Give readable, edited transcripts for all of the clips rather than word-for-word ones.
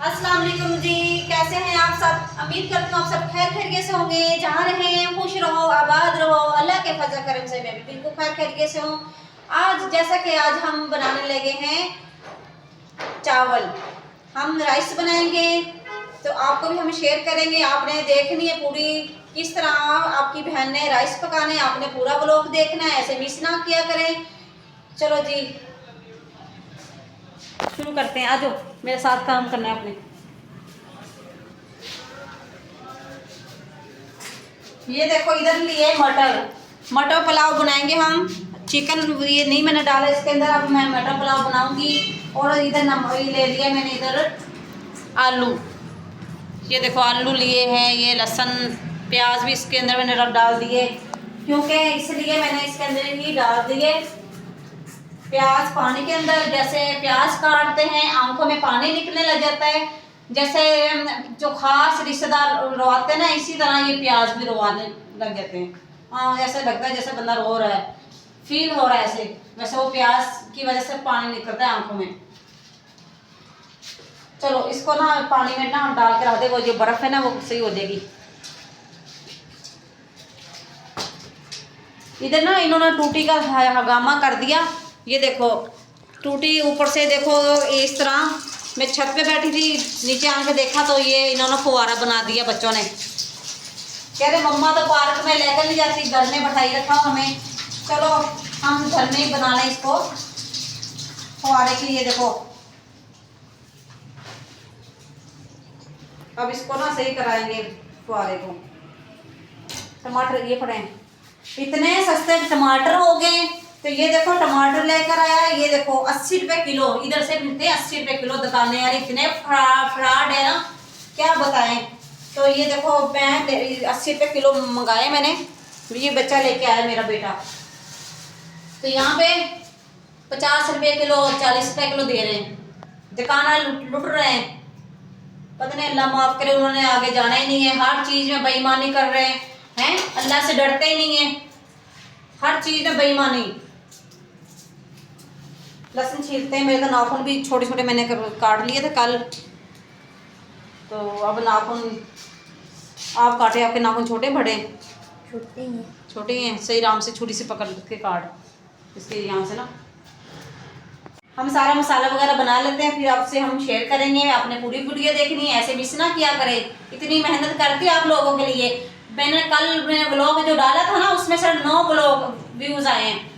अस्सलाम वालेकुम जी। कैसे हैं आप सब? उम्मीद करती हूँ आप सब खैर खैरियत से होंगे। जहाँ रहें खुश रहो, आबाद रहो। अल्लाह के फजल करम से मैं भी बिल्कुल खैर खैरियत से हूँ। आज जैसा कि आज हम बनाने लगे हैं चावल, हम राइस बनाएंगे तो आपको भी हम शेयर करेंगे। आपने देखनी है पूरी किस तरह आपकी बहन ने राइस पकाने, आपने पूरा ब्लॉग देखना है, ऐसे मिस ना किया करें। चलो जी शुरू करते हैं। आ जाओ मेरे साथ काम करना है आपने। ये देखो इधर लिए मटर, मटर पुलाव बनाएंगे हम। चिकन ये नहीं मैंने डाला इसके अंदर, अब मैं मटर पुलाव बनाऊंगी। और इधर नमक ले लिया मैंने, इधर आलू, ये देखो आलू लिए हैं। ये लहसुन प्याज भी इसके अंदर मैंने रख डाल दिए, क्योंकि इसलिए मैंने इसके अंदर ही डाल दिए प्याज पानी के अंदर। जैसे प्याज काटते हैं आंखों में पानी निकलने लग जाता है, जैसे जो खास रिश्तेदार रोवाते हैं ना, इसी तरह ये प्याज भी रोवाने लग जाते हैं। हाँ ऐसे लगता है जैसे बंदा रो रहा है, फील हो रहा है ऐसे, वैसे वो प्याज की वजह से पानी निकलता है आंखों में। चलो इसको ना पानी में ना डाल के रख दे, वो जो बर्फ है ना वो सही हो जाएगी। इधर ना इन्होंने टूटी का हगामा कर दिया। ये देखो टूटी ऊपर से, देखो इस तरह मैं छत पे बैठी थी, नीचे आके देखा तो ये इन्होंने फुवारा बना दिया। बच्चों ने कह रहे मम्मा तो पार्क में लेकर नहीं जाती, घर में बैठाई रखा हमें। चलो हम घर में ही बना लें इसको फुवारे की। ये देखो अब इसको ना सही कराएंगे फुवारे को। टमाटर ये पड़े हैं, इतने सस्ते टमाटर हो गए। तो ये देखो टमाटर लेकर आया है, ये देखो 80 रुपए किलो, इधर से मिलते हैं 80 रुपए किलो दुकानें। यार इतने फ्रॉड है ना, क्या बताएं। तो ये देखो मैं 80 रुपए किलो मंगाए मैंने, ये बच्चा लेके आया मेरा बेटा। तो यहाँ पे 50 रुपए किलो 40 रुपए किलो दे रहे हैं, दुकाना लुट रहे हैं। पता नहीं अल्लाह माफ करे, उन्होंने आगे जाना ही नहीं है। हर चीज में बेईमानी कर रहे हैं, अल्लाह से डरते ही नहीं है, हर चीज में बेईमानी। लहसुन छीलते हैं, मेरे तो नाखून भी छोटे छोटे मैंने काट लिए थे कल, तो अब नाखून आप काटे, आपके नाखून छोटे बड़े? छोटे हैं। छोटे हैं, सही आराम से छुरी से पकड़ के काट इसके यहाँ से ना। हम सारा मसाला वगैरह बना लेते हैं, फिर आपसे हम शेयर करेंगे। आपने पूरी वीडियो देखनी है, ऐसे मिस ना किया करें। इतनी मेहनत करती है आप लोगों के लिए। मैंने कल ब्लॉग जो डाला था ना, उसमें सिर्फ 9 ब्लॉग व्यूज आए हैं।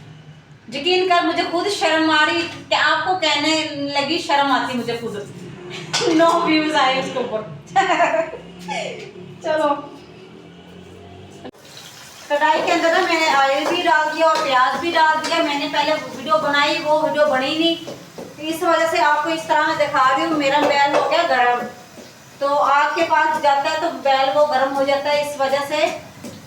यकीन कर मुझे खुद शर्म आ रही कि आपको कहने लगी, शर्म आती मुझे खुद। 9 व्यूज आए उसके ऊपर। चलो कढ़ाई के अंदर ना मैंने ऑयल भी डाल दिया और प्याज भी डाल दिया। मैंने पहले वीडियो बनाई, वो वीडियो बनी नहीं, तो इस वजह से आपको इस तरह मैं दिखा रही हूँ। मेरा बैल हो गया गरम, तो आग के पास जाता है तो बैल वो गर्म हो जाता है, इस वजह से।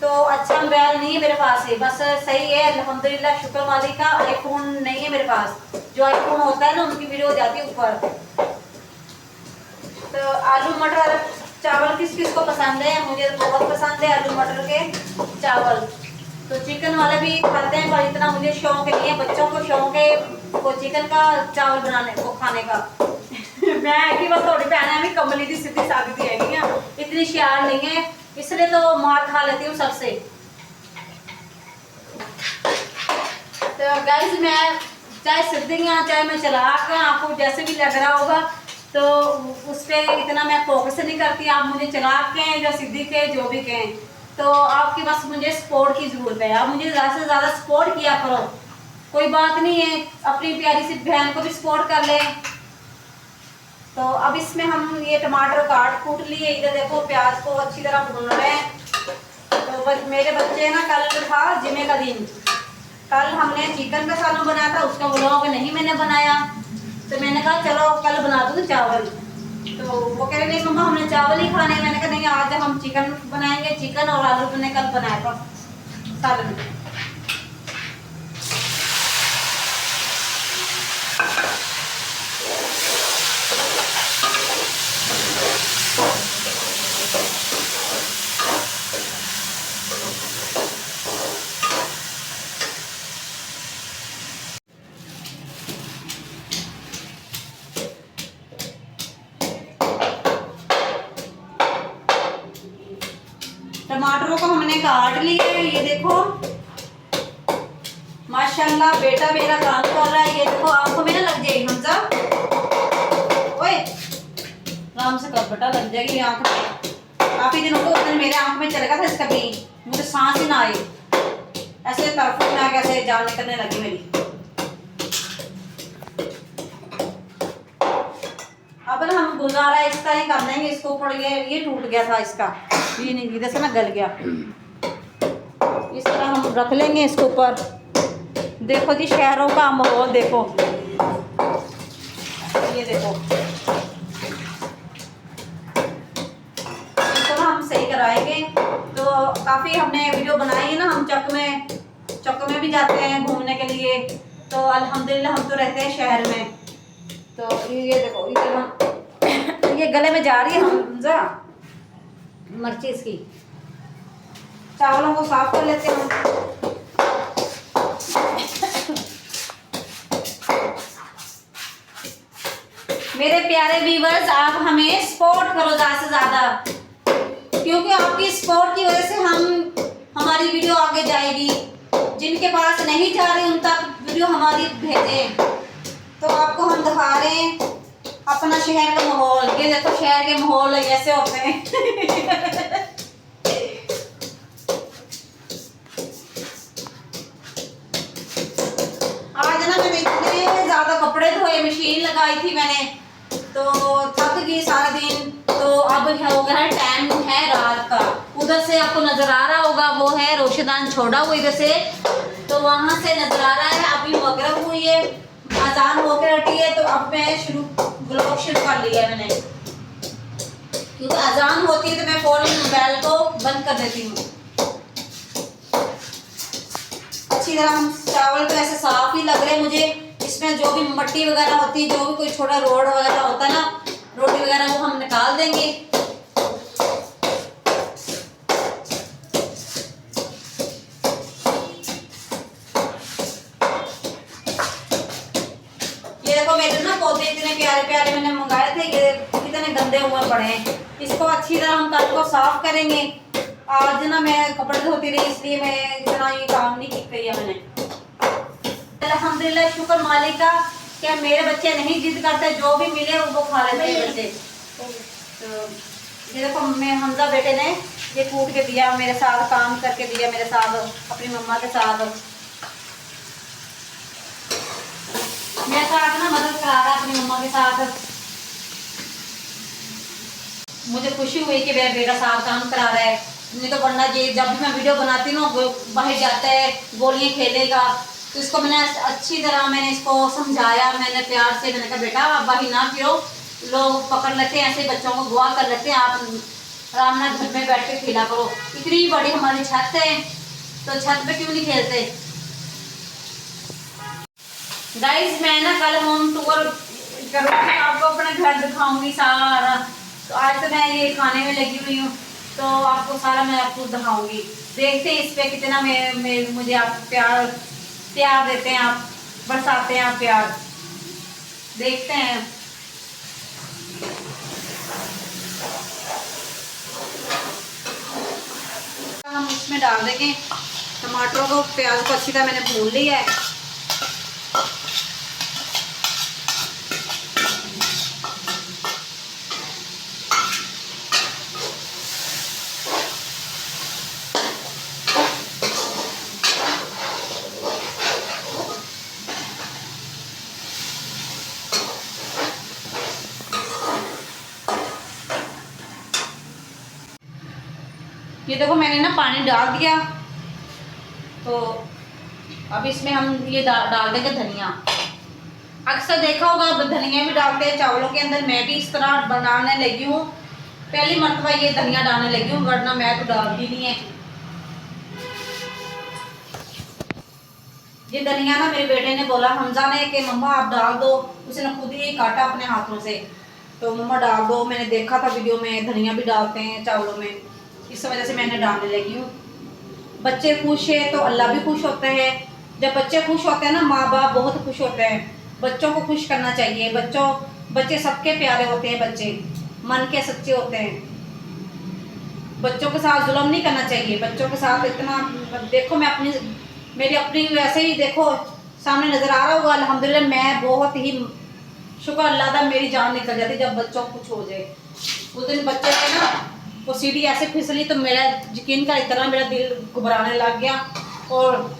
तो अच्छा बैल नहीं है मेरे पास, है बस सही है अल्हम्दुलिल्लाह, शुक्र मालिक का। आईफोन नहीं है मेरे पास, जो आईफोन होता है ना उनकी वीडियो हो जाती है ऊपर। तो आलू मटर चावल किस किस को पसंद है? मुझे तो बहुत पसंद है आलू मटर के चावल। तो चिकन वाले भी खाते हैं, पर इतना मुझे शौक नहीं है। बच्चों को शौक है वो चिकन का चावल बनाने को खाने का। मैं कि बस थोड़ी बहन है, कमली की सीधी सादी है, इतनी शार नहीं है, इसलिए तो मार खा लेती हूँ सबसे। तो गाइस मैं चाहे सीधी हूँ चाहे मैं चलाक हूँ, आपको जैसे भी लग रहा होगा, तो उस पर इतना मैं फोकस नहीं करती। आप मुझे चलाक कहें या सीधी कहें, जो भी कहें, तो आपकी बस मुझे सपोर्ट की ज़रूरत है। आप मुझे ज़्यादा से ज़्यादा सपोर्ट किया करो, कोई बात नहीं है, अपनी प्यारी सी बहन को भी सपोर्ट कर ले। तो अब इसमें हम ये टमाटर काट कूट लिए, इधर देखो प्याज को अच्छी तरह भून रहे हैं। तो बस मेरे बच्चे ना, कल था जुमे का दिन, कल हमने चिकन का सालन बनाया था, उसका व्लॉग नहीं मैंने बनाया। तो मैंने कहा चलो कल बना दूँ चावल। तो वो कह रहे नहीं मम्मा हमने चावल ही खाने। मैंने कहा नहीं आज हम चिकन बनाएंगे, चिकन और आलू मैंने कल बनाया था सालन। टमाटरों को हमने काट लिया है, ये देखो माशाल्लाह बेटा मेरा काम कर रहा है। ये देखो आंखों में ना लग जाएगी हमजा, ओए आराम से कर बेटा, लग जाएगी आंख में। काफी दिनों को उधर मेरे आंख में चल गया था इसका भी, मुझे सांस ही ना आई, ऐसे तरफ में आके ऐसे जान निकलने लगी मेरी। अब ना हम गुजारा इस तरह ही कर लेंगे, इसको ऊपर ये टूट गया था इसका, ये नहीं इधर से ना गल गया, इस तरह हम रख लेंगे इसके ऊपर। देखो जी शहरों का माहौल देखो, ये देखो इसको ना हम सही कराएंगे। तो काफ़ी हमने वीडियो बनाई है ना, हम चक में भी जाते हैं घूमने के लिए, तो अल्हम्दुलिल्लाह हम तो रहते हैं शहर में। तो ये देखो इधर हम ये गले में जा रही है हमजा मिर्ची इसकी। चावलों को साफ कर लेते हैं हम। मेरे प्यारे व्यूअर्स, आप हमें सपोर्ट करो ज़्यादा से ज़्यादा, क्योंकि आपकी सपोर्ट की वजह से हमारी वीडियो आगे जाएगी। जिनके पास नहीं जा रही उन तक वीडियो हमारी भेजें। तो आपको हम दिखा रहे हैं अपना शहर का माहौल। ये देखो शहर के माहौल ऐसे होते हैं। आज ना मैंने इतने ज़्यादा कपड़े धोए, मशीन लगाई थी मैंने, तो थक गई सारा दिन। तो अब हो गया है टाइम है रात का। उधर से आपको नजर आ रहा होगा वो है रोशनदान छोड़ा हुआ इधर से, तो वहां से नजर आ रहा है। अभी मगरिब हुई है, अजान होकर हटी है, तो अब मैं ब्लॉग शुरू कर लिया है मैंने, क्योंकि अजान होती है तो मैं फौरन मोबाइल को बंद कर देती हूँ। अच्छी तरह हम चावल तो ऐसे साफ ही लग रहे हैं मुझे, इसमें जो भी मट्टी वगैरह होती है, जो भी कोई छोटा रोड वगैरह होता है ना, रोटी वगैरह, वो हम निकाल देंगे। ये देखो मेरे ना पौधे इतने प्यारे प्यारे मैंने मंगाए थे, ये कितने गंदे हुए पड़े हैं। इसको अच्छी तरह हम कल को साफ करेंगे। आज ना मैं कपड़े धोती रही, इसलिए मैं इतना ये काम नहीं किया मैंने। अल्हम्दुलिल्लाह, शुक्र मालिक का, क्या मेरे बच्चे नहीं जिद करते, जो भी मिले वो खा लेते हैं बच्चे। तो ये देखो मैं हमजा बेटे ने ये कूट के दिया, मेरे साथ काम करके दिया, मेरे साथ अपनी मम्मा के साथ मेरे साथ ना मदद करा रहा है अपनी मम्मा के साथ। मुझे खुशी हुई कि मेरा बेटा साथ काम करा रहा है, नहीं तो वरना ये जब भी मैं वीडियो बनाती हूँ बाहर जाता है गोलियाँ खेलेगा। तो इसको मैंने अच्छी तरह मैंने इसको समझाया, मैंने प्यार से मैंने कहा बेटा आप बाहर ना फिरो, लोग पकड़ लेते हैं ऐसे बच्चों को गुआ कर लेते हैं, आप आराम से घर में बैठ के खेला करो। इतनी बड़ी हमारी छत है, तो छत पे क्यों नहीं खेलते। गाइस मैं ना कल होम टूर करूँगी, आपको अपना घर दिखाऊंगी सारा। तो आज तो मैं ये खाने में लगी हुई हूँ, तो आपको सारा मैं आपको दिखाऊंगी। देखते हैं इस पे कितना मुझे आप प्यार देते हैं, आप बरसाते हैं आप प्यार, देखते हैं। हम इसमें डाल देंगे टमाटरों को, प्याज को अच्छी तरह मैंने भून लिया है। ये देखो मैंने ना पानी डाल दिया, तो अब इसमें हम ये डाल देंगे धनिया। अक्सर देखा होगा धनिया भी डालते हैं चावलों के अंदर, मैं भी इस तरह बनाने लगी हूँ, पहली मरतबा ये धनिया डालने लगी हूँ, वरना मैं तो डालती नहीं है। ये धनिया ना मेरे बेटे ने बोला हमजा ने कि मम्मा आप डाल दो, उसने खुद ही काटा अपने हाथों से, तो मम्मा डाल दो। मैंने देखा था वीडियो में धनिया भी डालते हैं चावलों में, इस वजह से मैंने डालने लगी हूँ। बच्चे खुश है तो अल्लाह भी खुश होते हैं। जब बच्चे खुश होते हैं ना, माँ बाप बहुत खुश होते हैं। बच्चों को खुश करना चाहिए। बच्चे सबके प्यारे होते हैं, बच्चे मन के सच्चे होते हैं। बच्चों के साथ जुल्म नहीं करना चाहिए, बच्चों के साथ इतना। देखो मैं मेरी अपनी वैसे ही देखो सामने नज़र आ रहा होगा, अल्हम्दुलिल्लाह मैं बहुत ही शुक्र अल्लाह का, मेरी जान निकल जाती जब बच्चों को कुछ हो जाए। उस दिन बच्चे ने ना वो सीढ़ी ऐसे फिसली तो मेरा यकीन का इतना मेरा दिल घबराने लग गया। और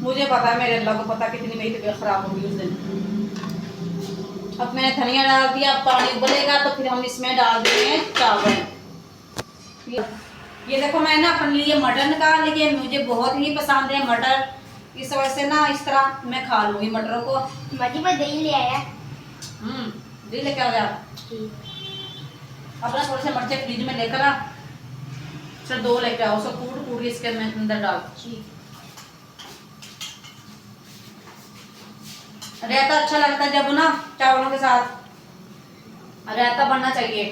मुझे पता है, मेरे अल्लाह को पता कितनी मेरी तबीयत ख़राब होगी उस दिन। अब मैंने धनिया डाल दिया, अब पानी उबलेगा तो फिर हम इसमें डाल देंगे चावल। ये देखो मैंने अपने लिए मटर निकाल लिए, मुझे बहुत ही पसंद है मटर, इस वजह से ना इस तरह मैं खा लूँगी मटरों को। मजी पर दही ले आया। दही लेके आ जा। अपना थोड़े से मिर्चे फ्रिज में लेकर आ, चल 2 लेके आओ, उसको कूट कूट इसके अंदर डाल। रायता अच्छा लगता है जब ना चावलों के साथ रायता बनना चाहिए,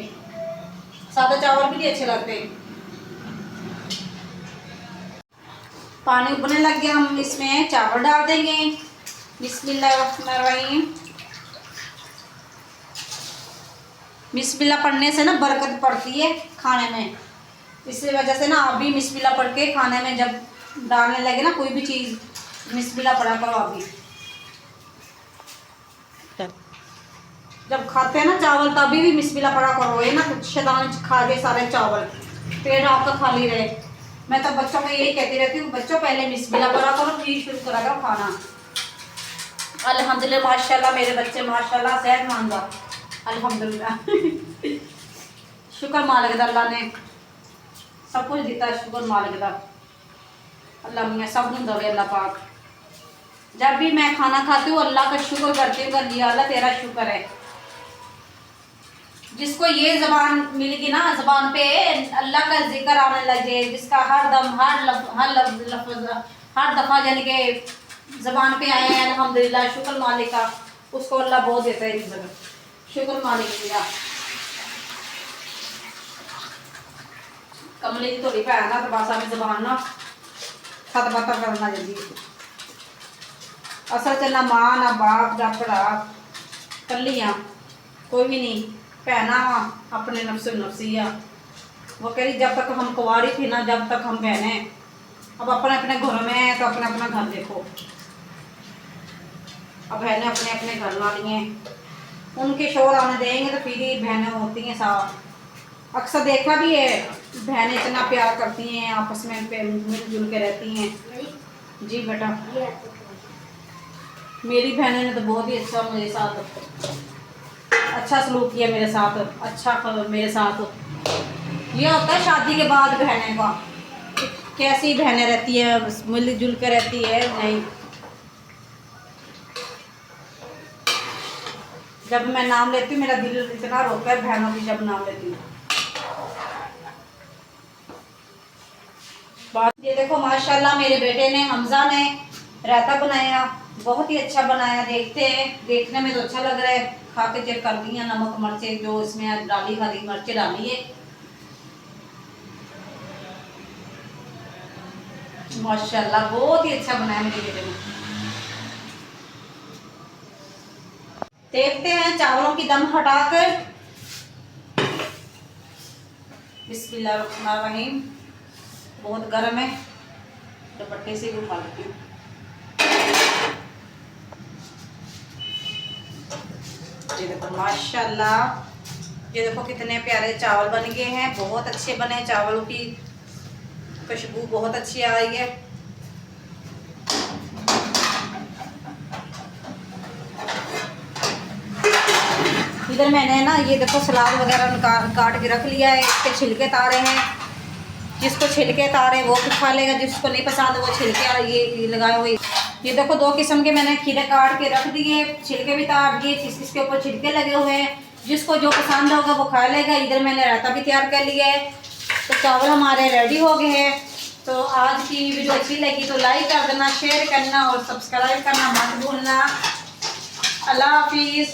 सादा चावल भी नहीं अच्छे लगते। पानी उबलने लग गया, हम इसमें चावल डाल देंगे। बिस्मिल्लाहिर्रहमानिर्रहीम। बिस्मिल्लाह पढ़ने से ना बरकत पड़ती है खाने में, इसी वजह से ना आप भी बिस्मिल्लाह पढ़ के खाने में जब डालने लगे ना कोई भी चीज़, बिस्मिल्लाह पढ़ा करो आप भी। जब खाते हैं ना चावल तभी भी बिस्मिल्लाह पढ़ा करो, ये ना कुछ शैतान खा ले सारे चावल, पेट आपका खाली रहे। मैं तो बच्चों को यही कहती रहती हूँ, बच्चों पहले बिस्मिल्लाह पढ़ा करो फिर शुरू करा करो खाना। अल्हम्दुलिल्लाह माशाल्लाह मेरे बच्चे माशाल्लाह सेहतमंद है, अल्हम्दुलिल्लाह। शुक्र मालिक दा, अल्लाह ने सब कुछ दिता, शुक्र मालिक दा, अल्लाह मैं सब नूं दवे अल्लाह पाक। जब भी मैं खाना खाती हूँ अल्लाह का शुक्र करती हूँ, कर लिया अल्लाह तेरा शुक्र है। जिसको ये ज़बान मिलेगी ना, ज़बान पे अल्लाह का जिक्र आने लगे, जिसका हर दम हर दफ़ा यानी कि ज़बान पे आए हैं अल्हम्दुलिल्लाह शुक्र मालिक का, उसको अल्लाह बहुत देता है रिज़्क़, शुक्र मालिक का। कमली की थोड़ी भैन ना तो बस हमें ज़बान ना खत पता करना जल्दी। असल च ना माँ ना बाप ना भरा, कलियाँ कोई भी नहीं, भैन अपने नफ्स नफ्सी आ। वो कह रही जब तक हम कुंवारी थी ना, जब तक हम बहनें, अब अपने अपने घरों में हैं तो अपना अपना घर देखो। अब बहनें अपने अपने घर वाली हैं, उनके शोर आने देंगे तो फिर ही बहनें होती हैं साथ। अक्सर देखा भी है बहनें इतना प्यार करती हैं, आपस में मिलजुल के रहती हैं। जी बेटा, मेरी बहनों ने तो बहुत ही अच्छा मेरे साथ अच्छा सलूक किया, मेरे साथ अच्छा मेरे साथ। ये होता है शादी के बाद बहनें का, कैसी बहनें रहती है, मिलजुल के रहती है। नहीं, जब मैं नाम लेती हूँ मेरा दिल इतना रोता है बहनों की जब नाम लेती हूँ। बात ये देखो माशाल्लाह मेरे बेटे ने हमजा ने रायता बनाया, बहुत ही अच्छा बनाया। देखते हैं, देखने में तो अच्छा लग रहा है, खा के चेक कर दी है नमक मिर्चें जो इसमें डाली, हरी मिर्चें डाली है। माशाल्लाह बहुत ही अच्छा बनाया मेरे बेटे ने। देखते हैं चावलों की दम हटाकर। बिस्मिल्लाहिर्रहमानिर्रहीम। बहुत गर्म है, दुपट्टे से भी उठा लेती हूँ। ये देखो माशाल्लाह, ये देखो कितने प्यारे चावल बन गए हैं, बहुत अच्छे बने। चावलों की खुशबू बहुत अच्छी आ रही है। इधर मैंने ना ये देखो सलाद वगैरह काट के रख लिया है, इसके छिलके तारे हैं। जिसको छिलके तारे वो खा लेगा, जिसको नहीं पसंद वो छिलके ये लगाए हुए। ये देखो 2 किस्म के मैंने खीरे काट के रख दिए, छिलके भी तार दिए, इसके ऊपर छिलके लगे हुए हैं। जिसको जो पसंद होगा वो खा लेगा। इधर मैंने रायता भी तैयार कर लिया है, तो चावल हमारे रेडी हो गए हैं। तो आज की वीडियो अच्छी लगी तो लाइक कर देना, शेयर करना और सब्सक्राइब करना मत भूलना। अल्लाह हाफिज़।